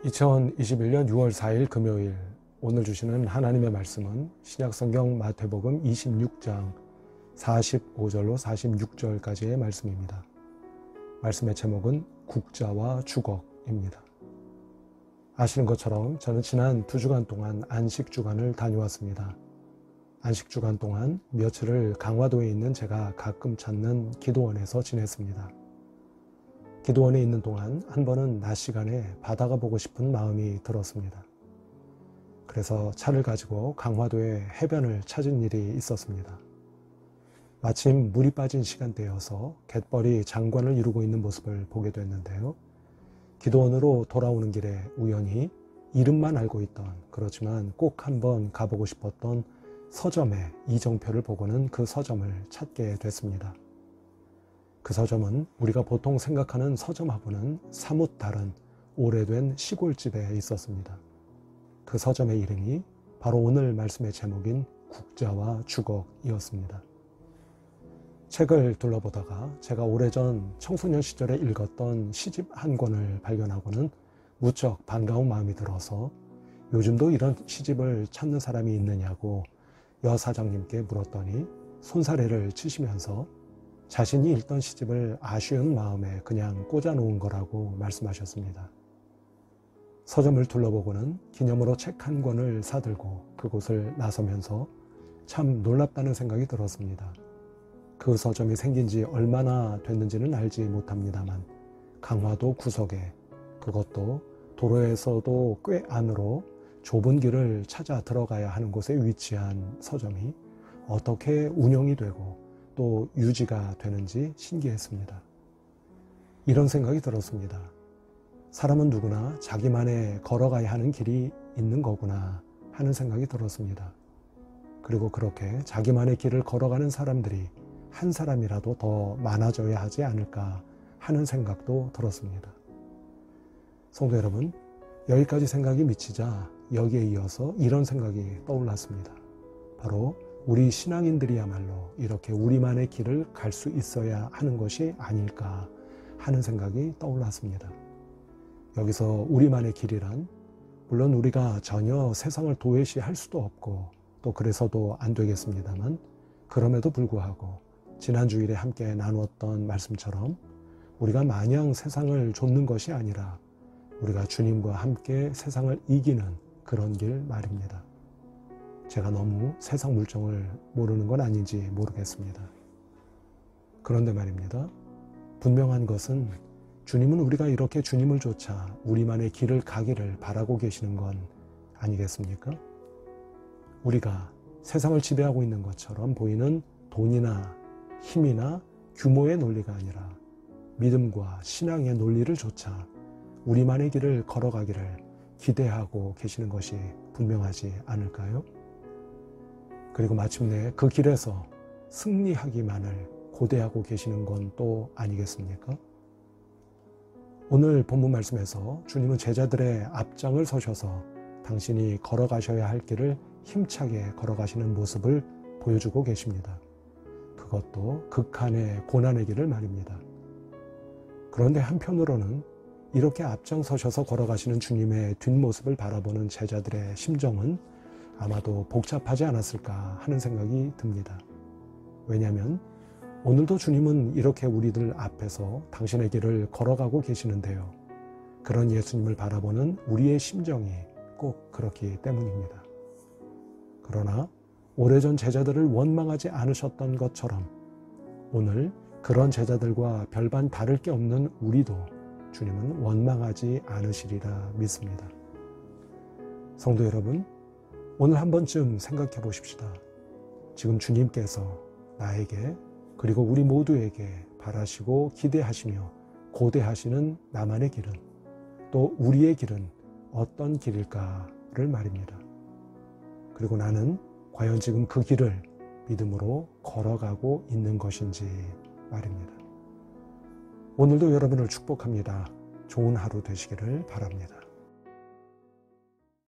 2021년 6월 4일 금요일, 오늘 주시는 하나님의 말씀은 신약성경 마태복음 26장 45절로 46절까지의 말씀입니다. 말씀의 제목은 국자와 주걱입니다. 아시는 것처럼 저는 지난 2주간 동안 안식주간을 다녀왔습니다. 안식주간 동안 며칠을 강화도에 있는 제가 가끔 찾는 기도원에서 지냈습니다. 기도원에 있는 동안 한 번은 낮 시간에 바다가 보고 싶은 마음이 들었습니다. 그래서 차를 가지고 강화도의 해변을 찾은 일이 있었습니다. 마침 물이 빠진 시간대여서 갯벌이 장관을 이루고 있는 모습을 보게 됐는데요. 기도원으로 돌아오는 길에 우연히 이름만 알고 있던, 그렇지만 꼭 한번 가보고 싶었던 서점의 이정표를 보고는 그 서점을 찾게 됐습니다. 그 서점은 우리가 보통 생각하는 서점하고는 사뭇 다른 오래된 시골집에 있었습니다. 그 서점의 이름이 바로 오늘 말씀의 제목인 국자와 주걱이었습니다. 책을 둘러보다가 제가 오래전 청소년 시절에 읽었던 시집 한 권을 발견하고는 무척 반가운 마음이 들어서 요즘도 이런 시집을 찾는 사람이 있느냐고 여사장님께 물었더니 손사래를 치시면서 자신이 읽던 시집을 아쉬운 마음에 그냥 꽂아놓은 거라고 말씀하셨습니다. 서점을 둘러보고는 기념으로 책 한 권을 사들고 그곳을 나서면서 참 놀랍다는 생각이 들었습니다. 그 서점이 생긴 지 얼마나 됐는지는 알지 못합니다만 강화도 구석에, 그것도 도로에서도 꽤 안으로 좁은 길을 찾아 들어가야 하는 곳에 위치한 서점이 어떻게 운영이 되고 또 유지가 되는지 신기했습니다. 이런 생각이 들었습니다. 사람은 누구나 자기만의 걸어가야 하는 길이 있는 거구나 하는 생각이 들었습니다. 그리고 그렇게 자기만의 길을 걸어가는 사람들이 한 사람이라도 더 많아져야 하지 않을까 하는 생각도 들었습니다. 성도 여러분, 여기까지 생각이 미치자 여기에 이어서 이런 생각이 떠올랐습니다. 바로 우리 신앙인들이야말로 이렇게 우리만의 길을 갈 수 있어야 하는 것이 아닐까 하는 생각이 떠올랐습니다. 여기서 우리만의 길이란 물론 우리가 전혀 세상을 도외시할 수도 없고 또 그래서도 안 되겠습니다만, 그럼에도 불구하고 지난 주일에 함께 나누었던 말씀처럼 우리가 마냥 세상을 좇는 것이 아니라 우리가 주님과 함께 세상을 이기는 그런 길 말입니다. 제가 너무 세상 물정을 모르는 건 아닌지 모르겠습니다. 그런데 말입니다. 분명한 것은 주님은 우리가 이렇게 주님을 쫓아 우리만의 길을 가기를 바라고 계시는 건 아니겠습니까? 우리가 세상을 지배하고 있는 것처럼 보이는 돈이나 힘이나 규모의 논리가 아니라 믿음과 신앙의 논리를 쫓아 우리만의 길을 걸어가기를 기대하고 계시는 것이 분명하지 않을까요? 그리고 마침내 그 길에서 승리하기만을 고대하고 계시는 건 또 아니겠습니까? 오늘 본문 말씀에서 주님은 제자들의 앞장을 서셔서 당신이 걸어가셔야 할 길을 힘차게 걸어가시는 모습을 보여주고 계십니다. 그것도 극한의 고난의 길을 말입니다. 그런데 한편으로는 이렇게 앞장서셔서 걸어가시는 주님의 뒷모습을 바라보는 제자들의 심정은 아마도 복잡하지 않았을까 하는 생각이 듭니다. 왜냐하면 오늘도 주님은 이렇게 우리들 앞에서 당신의 길을 걸어가고 계시는데요. 그런 예수님을 바라보는 우리의 심정이 꼭 그렇기 때문입니다. 그러나 오래전 제자들을 원망하지 않으셨던 것처럼 오늘 그런 제자들과 별반 다를 게 없는 우리도 주님은 원망하지 않으시리라 믿습니다. 성도 여러분, 오늘 한 번쯤 생각해 보십시다. 지금 주님께서 나에게 그리고 우리 모두에게 바라시고 기대하시며 고대하시는 나만의 길은, 또 우리의 길은 어떤 길일까를 말입니다. 그리고 나는 과연 지금 그 길을 믿음으로 걸어가고 있는 것인지 말입니다. 오늘도 여러분을 축복합니다. 좋은 하루 되시기를 바랍니다.